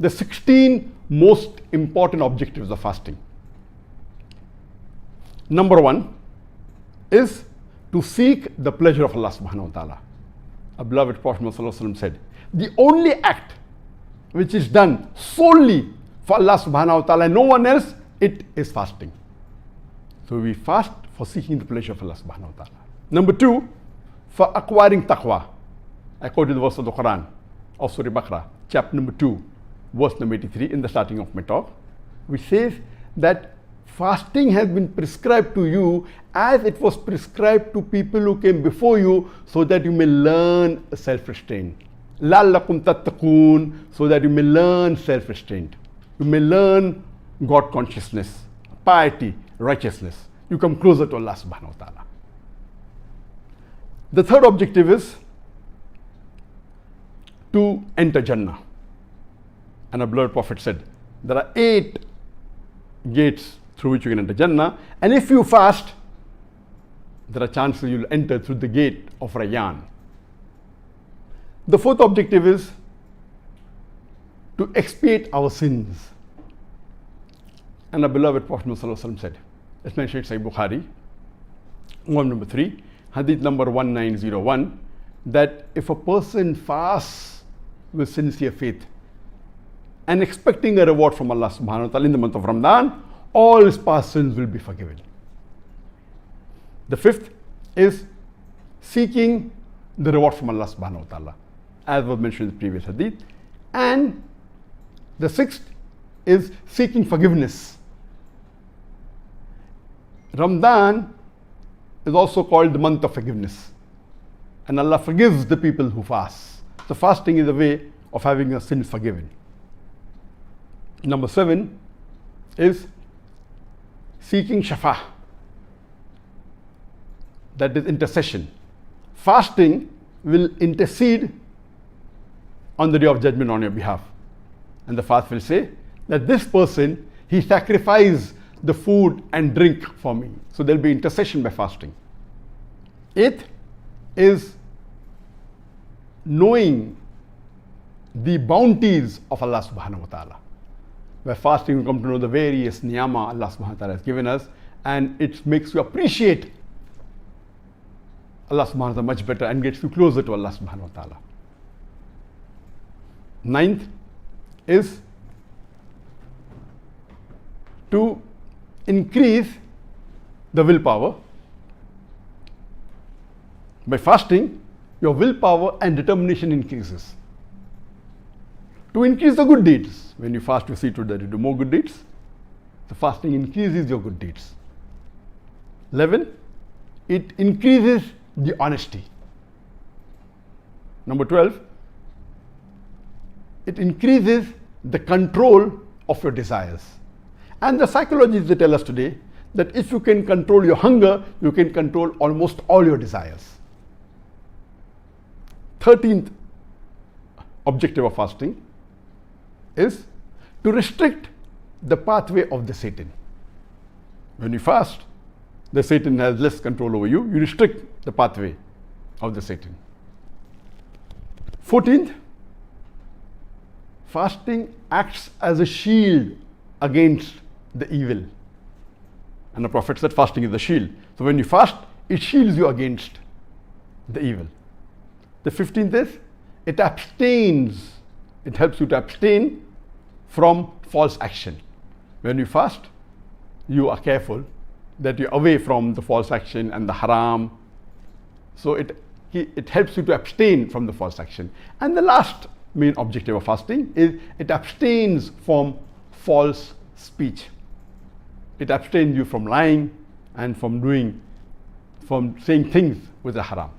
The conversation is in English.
the 16 most important objectives of fasting. Number 1 is to seek the pleasure of Allah subhanahu wa ta'ala. A beloved Prophet Muhammad said, the only act which is done solely for Allah subhanahu wa ta'ala and no one else, it is fasting. So we fast for seeking the pleasure of Allah subhanahu wa ta'ala. Number 2, for acquiring taqwa. According to the verse of the Quran of Surah Baqarah, chapter number 2, verse number 83, in the starting of my talk, which says that fasting has been prescribed to you as it was prescribed to people who came before you, so that you may learn self-restraint. لَعَلَّكُمْ تَتَّقُونَ, so that you may learn self-restraint. You may learn God consciousness, piety, righteousness. You come closer to Allah subhanahu wa ta'ala. The third objective is to enter Jannah. And a beloved Prophet said, there are 8 gates through which you can enter Jannah, and if you fast, there are chances you'll enter through the gate of Rayyan. The fourth objective is to expiate our sins. And a beloved Prophet ﷺ said, it's mentioned in Sahih Bukhari, volume number 3, hadith number 1901, that if a person fasts with sincere faith and expecting a reward from Allah subhanahu wa ta'ala in the month of Ramadan, all his past sins will be forgiven. The fifth is seeking the reward from Allah subhanahu wa ta'ala, as was mentioned in the previous hadith. And the sixth is seeking forgiveness. Ramadan is also called the month of forgiveness, and Allah forgives the people who fast. So fasting is a way of having your sins forgiven. Number 7 is seeking shafa, that is intercession. Fasting will intercede on the day of judgment on your behalf, and the fast will say that this person, he sacrificed the food and drink for me. So there will be intercession by fasting. 8th is knowing the bounties of Allah subhanahu wa ta'ala. By fasting you come to know the various niyama Allah subhanahu wa ta'ala has given us, and it makes you appreciate Allah subhanahu wa ta'ala much better and gets you closer to Allah subhanahu wa ta'ala. 9th is to increase the willpower. By fasting, your willpower and determination increases. To increase the good deeds, when you fast, you see to that you do more good deeds. The fasting increases your good deeds. 11, it increases the honesty. Number 12, it increases the control of your desires. And the psychologists, they tell us today that if you can control your hunger, you can control almost all your desires. 13th objective of fasting is to restrict the pathway of the Satan. When you fast, the Satan has less control over you. You restrict the pathway of the Satan. 14th, fasting acts as a shield against the evil. And the Prophet said fasting is the shield. So when you fast, it shields you against the evil. The 15th is it abstains. It helps you to abstain from false action. When you fast, you are careful that you're away from the false action and the haram. So it helps you to abstain from the false action. And the last main objective of fasting is it abstains from false speech. It abstains you from lying and from saying things with the haram.